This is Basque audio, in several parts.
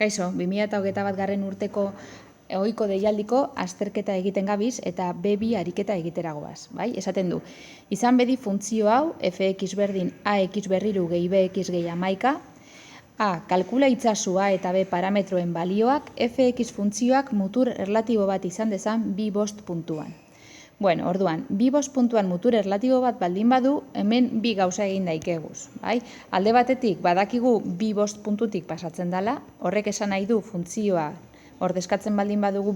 Kaixo, 2021 garren urteko ohiko deialdiko azterketa egiten gabiz eta B2 ariketa egiteragoaz, bai? Esaten du, izan bedi funtzio hau fx berdin ax berriru gehi bx gehi 11, a. kalkula itzazu a eta b parametroen balioak fx funtzioak mutur erlatibo bat izan dezan 2 puntuan. Bueno, orduan, 2 puntuan mutur erlatibo bat baldin badu, hemen bi gauza egin daikeguz. Bai? Alde batetik, badakigu 2 puntutik pasatzen dela, horrek esan nahi du funtzioa ordezkatzen baldin badugu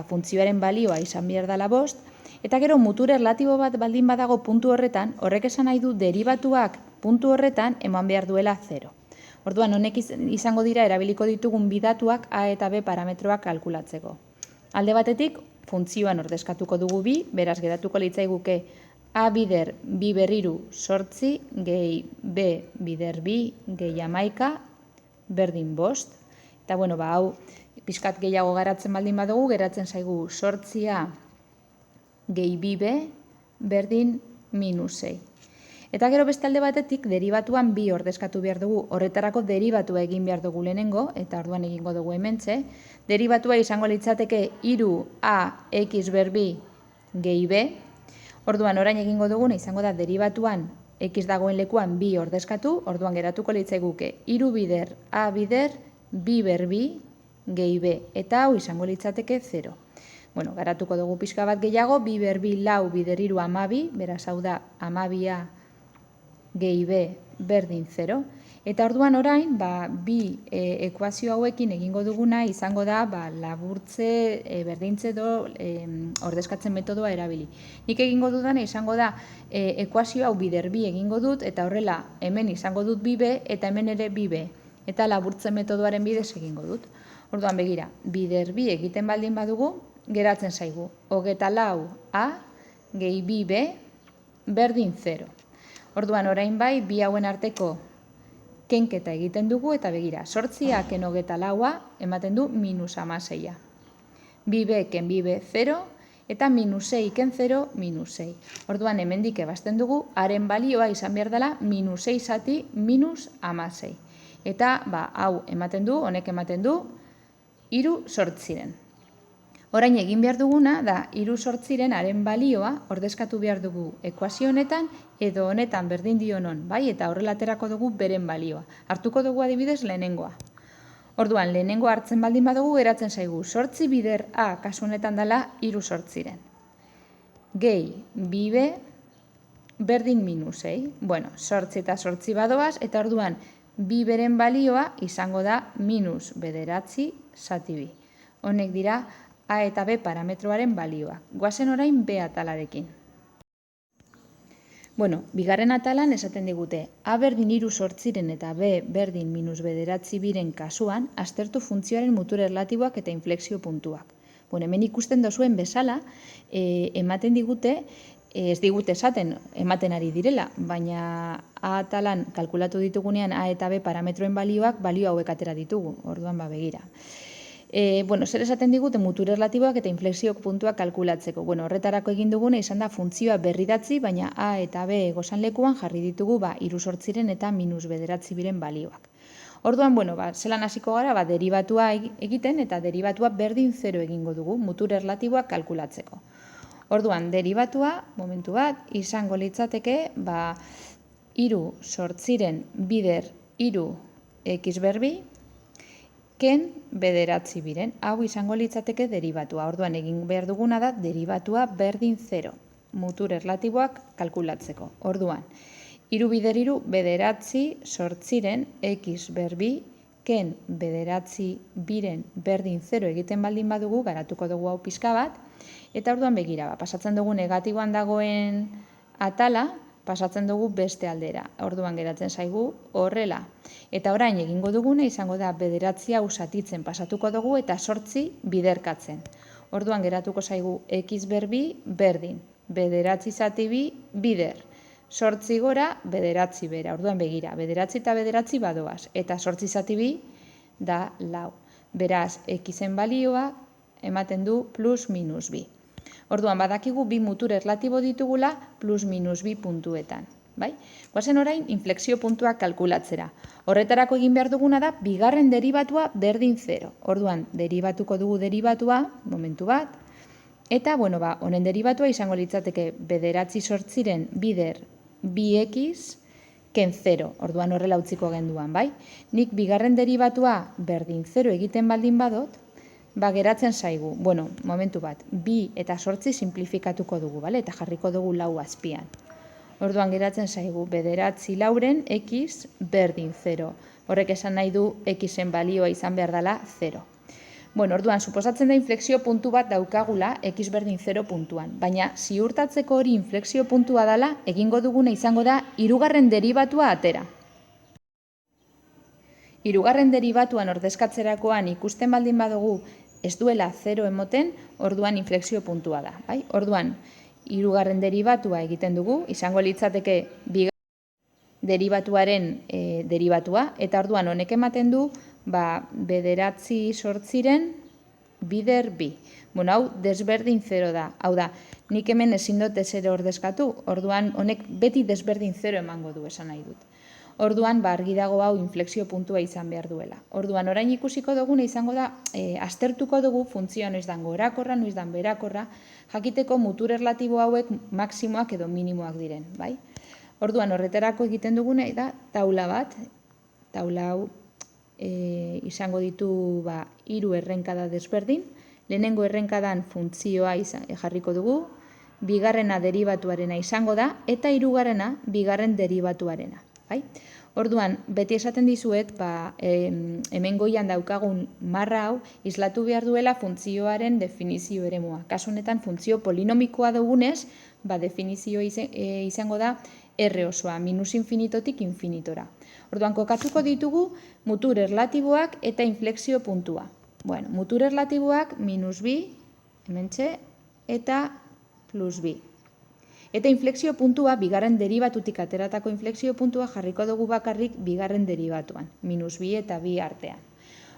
funtzioaren balioa izan behar dela 5, eta gero mutur erlatibo bat baldin badago puntu horretan, horrek esan nahi du deribatuak puntu horretan eman behar duela 0. Orduan, honek izango dira erabiliko ditugun bi datuak a eta b parametroak kalkulatzeko. Alde batetik, funtzioan ordezkatuko dugu bi, beraz geratuko litzaiguke a bider bi berriru 8 gehi b bider bi gehi 11 berdin 5. Eta bueno, hau pixkat gehiago garatzen baldin badugu, geratzen zaigu 8a gehi bi b berdin -6. Eta gero beste alde batetik, deribatuan bi ordezkatu behar dugu, horretarako deribatua egin behar dugu lehenengo, eta orduan egingo dugu hementxe. Deribatua izango litzateke 3a x berbi gehi b. Orduan orain egingo duguna izango da deribatuan x dagoen lekuan bi ordezkatu, orduan geratuko litzaiguke 3 bider a bider bi berbi gehi b, eta hau izango litzateke 0. Bueno, garatuko dugu pixka bat gehiago, bi berbi lau bider 3 12, beraz hau da 12a gehi b berdin 0. Eta orduan orain, bi ekuazio hauekin egingo duguna izango da laburtze, berdintze edo ordezkatzen metodoa erabili. Nik egingo dudana izango da ekuazio hau bider bi egingo dut, eta horrela hemen izango dut bi b eta hemen ere bi b. Eta laburtze metodoaren bidez egingo dut. Orduan begira, bider bi egiten baldin badugu, geratzen zaigu 24a gehi bi b berdin 0. Orduan orain bai, bi hauen arteko kenketa egiten dugu, eta begira, 8a ken 24a ematen du -16a. Bi b ken bi b 0, eta -6 ken 0, -6. Orduan hemendik ebazten dugu, haren balioa izan behar dela -6 zati -16. Eta hau ematen du, honek ematen du, 3 8. Orain egin behar duguna da 3 8 haren balioa ordezkatu behar dugu ekuazio honetan edo honetan berdin dionon, bai? Eta horrela aterako dugu beren balioa. Hartuko dugu adibidez lehenengoa. Orduan, lehenengoa hartzen baldin badugu geratzen zaigu 8 bider a kasu honetan dela 3 8. Gehi bi b berdin -6. Bueno, 8 eta 8 badoaz, eta orduan bi beren balioa izango da -9 zati bi. Honek dira a eta b parametroaren balioa. Goazen orain b atalarekin. Bueno, bigarren atalan esaten digute, a berdin 3 8 eta b berdin -9 kasuan, aztertu funtzioaren mutur erlatiboak eta inflexio puntuak. Bueno, hemen ikusten dozuen bezala, ematen digute, ez digute esaten, ematen ari direla, baina a atalan kalkulatu ditugunean a eta b parametroen balioak, balio hauek atera ditugu, orduan begira. Zer esaten digute mutur erlatiboak eta inflexio puntuak kalkulatzeko. Horretarako egin duguna izan da funtzioa berridatzi, baina a eta b gozan lekuan jarri ditugu 3 8 eta -9 balioak. Orduan, zelan hasiko gara, deribatua egiten eta deribatua berdin 0 egingo dugu mutur erlatiboak kalkulatzeko. Orduan, deribatua, momentu bat, izango litzateke 3 8 bider 3 x berbi, ken bederatzi biren. Hau izango litzateke deribatua. Orduan egin behar duguna da deribatua berdin 0. Mutur erlatiboak kalkulatzeko. Orduan, 3 bider 3 bederatzi 8 x berbi, ken bederatzi biren berdin 0 egiten baldin badugu, garatuko dugu hau pixka bat. Eta orduan begira, pasatzen dugu negatiboan dagoen atala, pasatzen dugu beste aldera. Orduan geratzen zaigu horrela. Eta orain egingo duguna izango da bederatzi hau zatitzen pasatuko dugu eta 8 biderkatzen. Orduan geratuko zaigu x berbi berdin. Bederatzi zati bi bider. 8 gora bederatzi bera. Orduan begira, bederatzi eta bederatzi badoaz. Eta 8 zati bi da 4. Beraz, xen balioa ematen du +-2. Orduan, badakigu bi mutur erlatibo ditugula +-2 puntuetan. bai? Goazen orain inflexio puntuak kalkulatzera. Horretarako egin behar duguna da, bigarren deribatua berdin 0. Orduan, deribatuko dugu deribatua, momentu bat, eta, honen deribatua izango litzateke bederatzi sortziren bider 2x ken 0. Orduan horrela utziko genduan, bai? Nik bigarren deribatua berdin 0 egiten baldin badot, geratzen zaigu, momentu bat, 2 eta 8 simplifikatuko dugu, bale? Eta jarriko dugu 4 azpian. Orduan geratzen zaigu, bederatzi lauren x berdin 0. Horrek esan nahi du xen balioa izan behar dela 0. Orduan, suposatzen da inflexio puntu bat daukagula x berdin 0 puntuan. Baina, ziurtatzeko hori inflexio puntua dela, egingo duguna izango da, hirugarren deribatua atera. Hirugarren deribatuan ordezkatzerakoan ikusten baldin badugu ez duela 0 emoten, orduan inflexio puntua da. Bai? Orduan, hirugarren deribatua egiten dugu, izango litzateke deribatuaren deribatua, eta orduan honek ematen du, bederatzi sortziren bider 2. Hau desberdin 0 da. Hau da, nik hemen ezin dut 0 ordezkatu, orduan honek beti desberdin 0 emango du esan nahi dut. Orduan, argi dago hau inflexio puntua izan behar duela. Orduan, orain ikusiko duguna izango da, aztertuko dugu funtzioa noiz dan gorakorra, noiz dan berakorra, jakiteko mutur erlatibo hauek maksimoak edo minimoak diren, bai? Orduan, horretarako egiten duguna da, taula bat, taula hau izango ditu 3 errenkada desberdin, lehenengo errenkadan funtzioa jarriko dugu, bigarrena deribatuarena izango da, eta hirugarrena bigarren deribatuarena. Bai? Orduan, beti esaten dizuet, hemen goian daukagun marra hau, islatu behar duela funtzioaren definizio eremua. Kasu honetan, funtzio polinomikoa dugunez, definizio izango da R osoa, minus infinitotik infinitora. Orduan, kokatuko ditugu mutur erlatiboak eta inflexio puntua. Mutur erlatiboak minus 2, hementxe, eta plus 2. Eta inflexio puntua, bigarren deribatutik ateratako inflexio puntua jarriko dugu bakarrik bigarren deribatuan, minus 2 eta 2 artean.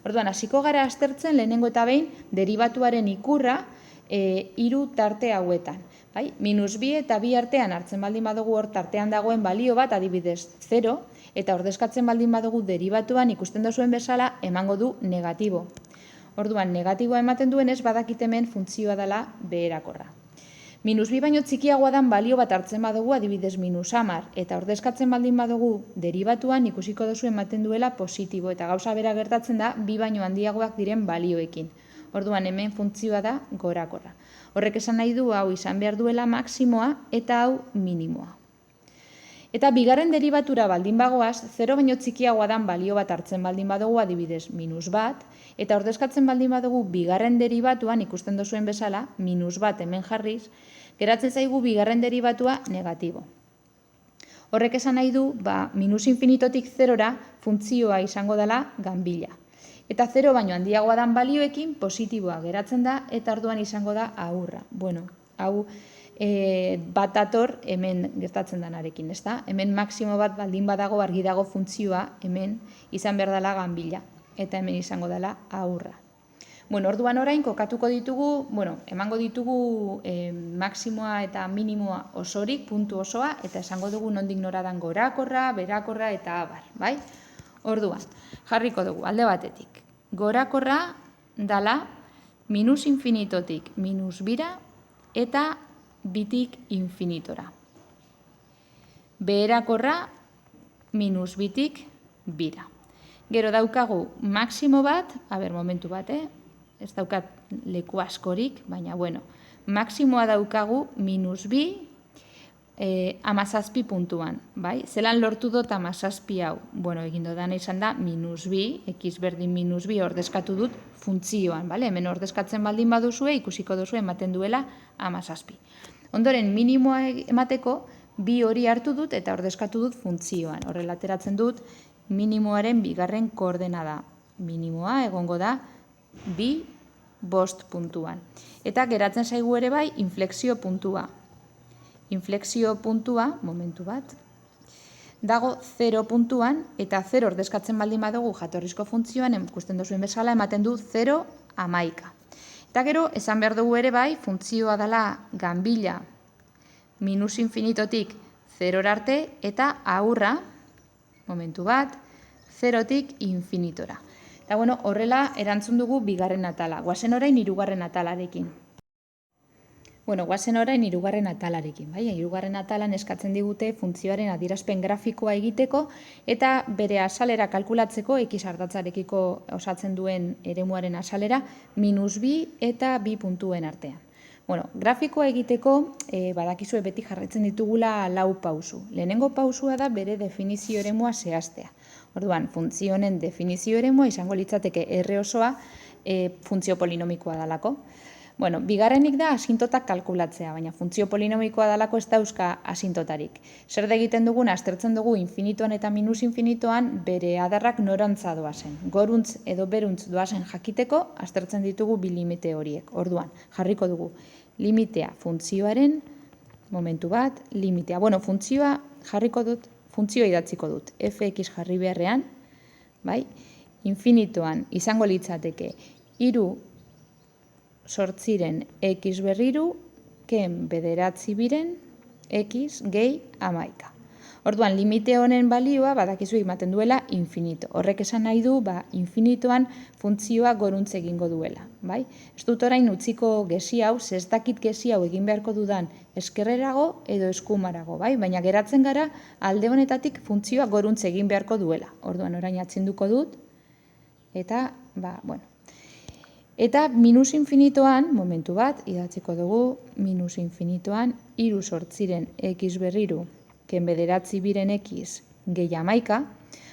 Orduan, hasiko gara aztertzen lehenengo eta behin deribatuaren ikurra 3 tarte hauetan. Minus 2 eta 2 artean hartzen baldin badugu hor tartean dagoen balio bat, adibidez 0, eta ordezkatzen baldin badugu deribatuan ikusten duzuen bezala emango du negatibo. Orduan, negatiboa ematen duenez badakit hemen funtzioa dela beherakorra. Minus 2 baino txikiagoa dan balio bat hartzen badugu, adibidez minus 10, eta ordezkatzen baldin badugu deribatuan ikusiko duzu ematen duela positibo, eta gauza bera gertatzen da 2 baino handiagoak diren balioekin. Orduan hemen funtzioa da gorakorra. Horrek esan nahi du hau izan behar duela maksimoa eta hau minimoa. Eta bigarren deribatura baldin bagoaz, 0 baino txikiagoa dan balio bat hartzen baldin badugu, adibidez minus 1, eta ordezkatzen baldin badugu bigarren deribatuan ikusten duzuen bezala, minus 1 hemen jarriz, geratzen zaigu bigarren deribatua negatibo. Horrek esan nahi du, minus infinitotik 0ra funtzioa izango dela ganbila. Eta 0 baino handiagoa dan balioekin positiboa geratzen da, eta orduan izango da aurra. Hau bat dator hemen gertatzen danarekin, ezta? Hemen maksimo bat baldin badago argi dago funtzioa hemen izan behar dela ganbila, eta hemen izango dela aurra. Orduan orain kokatuko ditugu, emango ditugu maksimoa eta minimoa osorik, puntu osoa, eta esango dugu nondik noradan gorakorra, berakorra eta abar, bai? Orduan, jarriko dugu alde batetik. Gorakorra dala minus infinitotik minus 2ra eta 2tik infinitora. Beherakorra minus 2tik 2ra. Gero daukagu maksimo bat, momentu bat, ez daukat leku askorik, baina maksimoa daukagu minus 2 17 puntuan, bai? Zelan lortu dut 17 hau? Egin dudana izan da minus 2, x berdin minus 2 ordezkatu dut funtzioan, bale? Hemen ordezkatzen baldin baduzue, ikusiko duzu ematen duela 17. Ondoren minimoa emateko, 2 hori hartu dut eta ordezkatu dut funtzioan. Horrela ateratzen dut minimoaren bigarren koordenada. Minimoa egongo da 2 5 puntuan. Eta geratzen zaigu ere bai inflexio puntua. Inflexio puntua, momentu bat, dago 0 puntuan, eta 0 ordezkatzen baldin badugu jatorrizko funtzioan, ikusten duzuen bezala, ematen du 0 11. Eta gero, esan behar dugu ere bai, funtzioa dela ganbila minus infinitotik 0 arte, eta aurra, momentu bat, 0-tik infinitora. Eta bueno, horrela erantzun dugu bigarren atala. Goazen orain hirugarren atalarekin. Bueno, goazen orain hirugarren atalarekin, bai? Hirugarren atalan eskatzen digute funtzioaren adierazpen grafikoa egiteko eta bere azalera kalkulatzeko x ardatzarekiko osatzen duen eremuaren azalera -2 eta 2 puntuen artean. Bueno, grafikoa egiteko badakizue beti jarraitzen ditugula 4 pausu. Lehenengo pausua da bere definizio eremua zehaztea. Orduan, funtzio honen definizio eremua izango litzateke R osoa funtzio polinomikoa dalako. Bueno, bigarrenik da asintotak kalkulatzea, baina funtzio polinomikoa dalako ez dauzka asintotarik. Zer da egiten duguna, aztertzen dugu infinitoan eta minus infinitoan bere adarrak norantza doazen. Goruntz edo beruntz doazen jakiteko, aztertzen ditugu bi limite horiek. Orduan, jarriko dugu limitea funtzioaren, momentu bat, limitea. Bueno, funtzioa jarriko dut, funtzioa idatziko dut. Fx jarri beharrean, bai? Infinitoan izango litzateke 3 x berriru, ken 9 biren, x gehi 11. Orduan, limite honen balioa badakizu ematen duela infinito. Horrek esan nahi du, infinitoan funtzioa goruntz egingo duela. Bai? Ez dut orain utziko gesi hau, ez dakit gesi hau egin beharko dudan eskerrerago edo eskumarago. Bai? Baina geratzen gara alde honetatik funtzioa goruntz egin beharko duela. Orduan, orain atzinduko dut, eta, bueno. Eta minus infinitoan, momentu bat, idatziko dugu, minus infinitoan, 3 x berriru, ken 9 biren x gehi 11.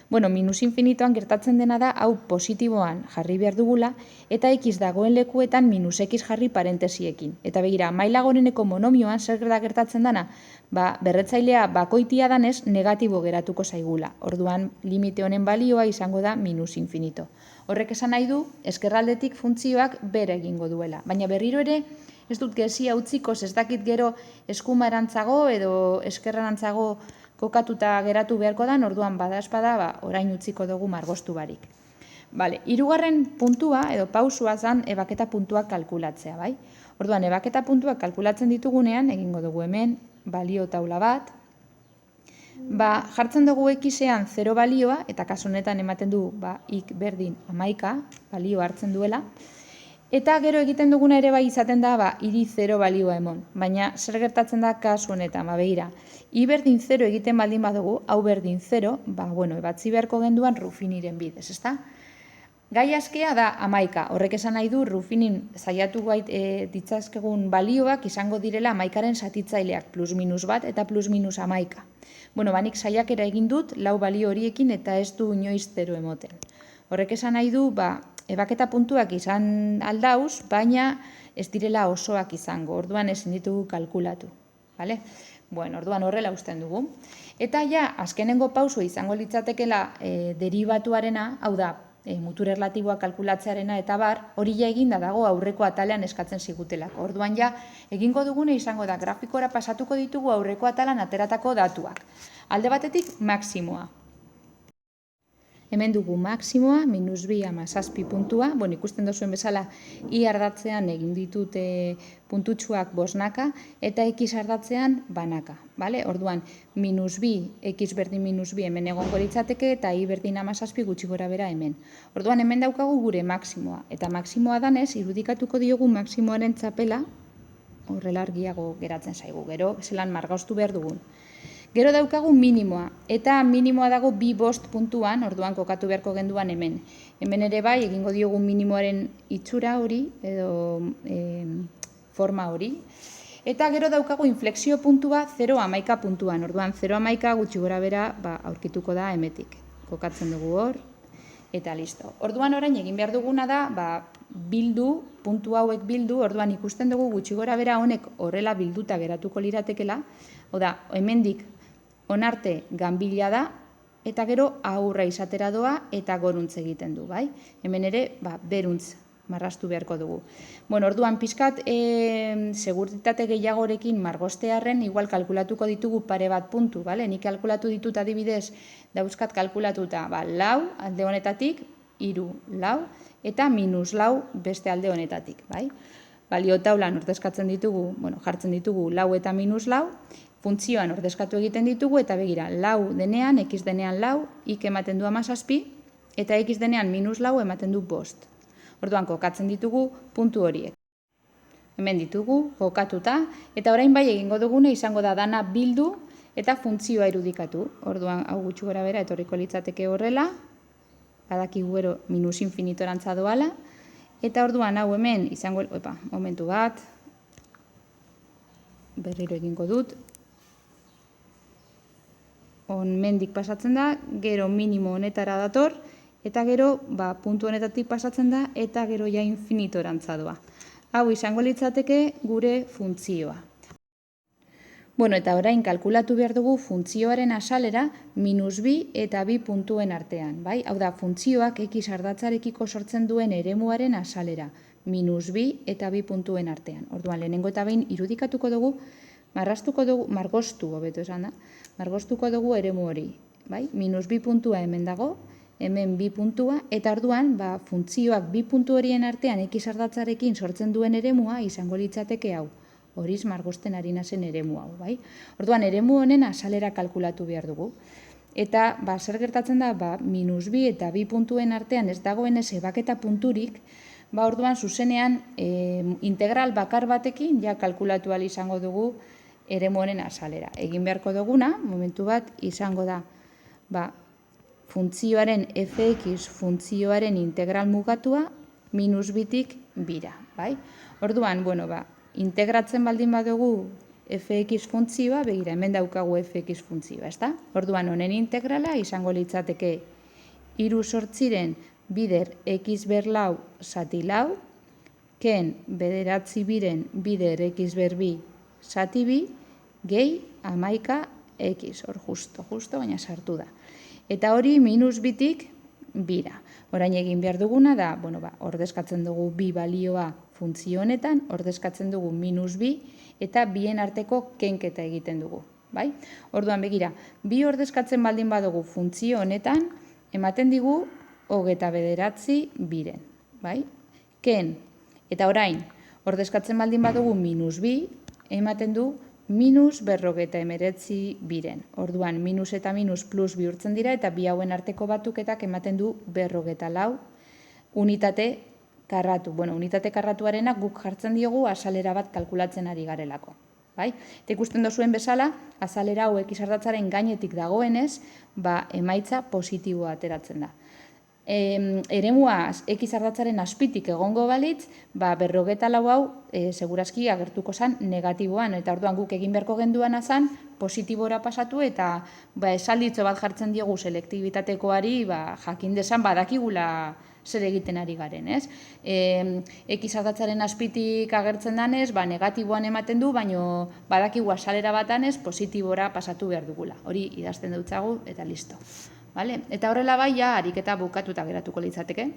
Bueno, minus infinitoan gertatzen dena da, hau positiboan jarri behar dugula, eta x dagoen lekuetan minus x jarri parentesiekin. Eta begira, maila goreneko monomioan zer da gertatzen dena, berretzailea bakoitia danez negatibo geratuko zaigula. Orduan, limite honen balioa izango da minus infinito. Horrek esan nahi du, eskerraldetik funtzioak bere egingo duela. Baina berriro ere, ez dut gezia utziko, ez dakit gero eskumarantzago edo eskerrarantzago kokatuta geratu beharko da, orduan bada espada, orain utziko dugu margostu barik. Bale, hirugarren puntua edo pausua zan ebaketa puntuak kalkulatzea, bai? Orduan, ebaketa puntuak kalkulatzen ditugunean, egingo dugu hemen, balio taula bat, jartzen dugu x-ean 0 balioa, eta kasu honetan ematen du ik berdin 11 balio hartzen duela, eta gero egiten duguna ere bai izaten da iri 0 balioa emon. Baina zer gertatzen da kasu honetan, begira, i berdin 0 egiten baldin badugu, hau berdin 0, ebatzi beharko genduan Ruffiniren bidez, ezta? Gai askea da 11, horrek esan nahi du Ruffinin saiatu ditzazkegun balioak izango direla 11aren zatitzaileak, plus minus bat eta plus minus 11. Bueno, nik saiakera egin dut, 4 balio horiekin eta ez du inoiz 0 emoten. Horrek esan nahi du, ebaketa puntuak izan aldauz, baina ez direla osoak izango, orduan ezin ditugu kalkulatu. Bueno, orduan horrela usten dugu. Eta azkenengo pauso izango litzatekela deribatuarena, hau da, mutur erlatiboa kalkulatzearena eta hori eginda dago aurreko atalean eskatzen zigutelako. Orduan egingo dugune izango da grafikora pasatuko ditugu aurreko atalan ateratako datuak. Alde batetik, maksimoa. Hemen dugu maksimoa, -2,7 puntua. Bueno, ikusten duzuen bezala, i ardatzean egin ditut puntutxuak bosnaka, eta x ardatzean banaka. Orduan, -2, x berdin -2 hemen egongo litzateke, eta i berdin 17 gutxi gora bera hemen. Orduan, hemen daukagu gure maksimoa. Eta maksimoa danez, irudikatuko diogu maksimoaren txapela, horrela argiago geratzen zaigu, gero, zelan margaustu behar dugun. Gero daukagu minimoa, eta minimoa dago 2,5 puntuan, orduan kokatu beharko genduan hemen. Hemen ere bai, egingo diogu minimoaren itxura hori, edo forma hori. Eta gero daukagu inflexio puntua 0,11 puntuan, orduan 0,11 gutxi gora bera aurkituko da hemetik. Kokatzen dugu hor, eta listo. Orduan orain egin behar duguna da, bildu, puntu hauek bildu, orduan ikusten dugu gutxi gora bera honek horrela bilduta geratuko liratekela, oda, hemendik onarte ganbila da, eta gero aurra izatera doa eta goruntz egiten du, bai? Hemen ere, beruntz marrastu beharko dugu. Bueno, orduan pixkat, segurtitate gehiagorekin margostearren, igual kalkulatuko ditugu pare bat puntu, bale? Nik kalkulatu ditut adibidez, dauzkat kalkulatuta, 4 alde honetatik, 3 4, eta -4 beste alde honetatik, bai? Balio taulan ordezkatzen ditugu, jartzen ditugu 4 eta -4, funtzioan ordezkatu egiten ditugu, eta begira, lau denean, x denean lau, ik ematen du 17, eta x denean minus lau ematen du 5. Orduan, kokatzen ditugu puntu horiek. Hemen ditugu, kokatuta, eta orain bai egingo dugune izango da dana bildu eta funtzioa irudikatu. Orduan, hau gutxi gora bera, etorriko litzateke horrela, badakigu gero minus infinitorantza doala, eta orduan hau hemen izango, momentu bat, berriro egingo dut, mendik pasatzen da, gero minimo honetara dator, eta gero puntu honetatik pasatzen da, eta gero ja infinitorantza doa. Hau izango litzateke gure funtzioa. Bueno, eta orain kalkulatu behar dugu funtzioaren asalera minus 2 eta 2 puntuen artean. Bai? Hau da, funtzioak x ardatzarekiko sortzen duen eremuaren asalera. Minus 2 eta 2 puntuen artean. Orduan, lehenengo eta behin irudikatuko dugu, margoztuko dugu eremu hori. Bai? Minus 2 puntua hemen dago, hemen 2 puntua, eta orduan, funtzioak 2 puntu horien artean x ardatzarekin sortzen duen eremua izango litzateke hau. Horiz margozten ari nazen eremu hau, bai? Orduan, eremu honen asalera kalkulatu behar dugu. Eta, zer gertatzen da, minus 2 eta 2 puntuen artean ez dagoen ez ebaketa punturik, orduan, zuzenean, integral bakar batekin, ja kalkulatu ahal izango dugu eremu honen asalera. Egin beharko duguna, momentu bat, izango da, funtzioaren fx funtzioaren integral mugatua minus 2tik 2ra, bai? Orduan, integratzen baldin badugu fx funtzioa, begira, hemen daukagu fx funtzioa, ezta? Orduan, honen integrala izango litzateke 3/8 bider x ber lau zati lau, ken 9 bider x ber 2 zati 2, gehi 11 x, hor justo, baina sartu da. Eta hori minus 2tik 2ra. Orain egin behar duguna da, ordezkatzen dugu 2 balioa funtzio honetan, ordezkatzen dugu minus 2 eta bien arteko kenketa egiten dugu. Bai? Orduan begira, 2 ordezkatzen baldin badugu funtzio honetan, ematen digu 29 biren. Bai? Ken, eta orain, ordezkatzen baldin badugu minus 2, ematen du minus 59 biren. Orduan, minus eta minus plus bihurtzen dira, eta bi hauen arteko batuketak ematen du 54 unitate karratu. Unitate karratuarena guk jartzen diogu asalera bat kalkulatzen ari garelako. Eta ikusten dozuen bezala, azalera hau x ardatzaren gainetik dagoenez, emaitza positiboa ateratzen da. Eremua x ardatzaren azpitik egongo balitz, 54 hau segurazki agertuko zen negatiboan, eta orduan guk egin beharko genduana zen positibora pasatu, eta esalditzo bat jartzen diogu selektibitatekoari jakin desan badakigula zer egiten ari garen, ez? X ardatzaren azpitik agertzen danez, negatiboan ematen du, baino badakigu asalera batanez positibora pasatu behar dugula. Hori idazten dutzagu eta listo. Eta horrela bai, ariketa bukatuta geratuko litzateke.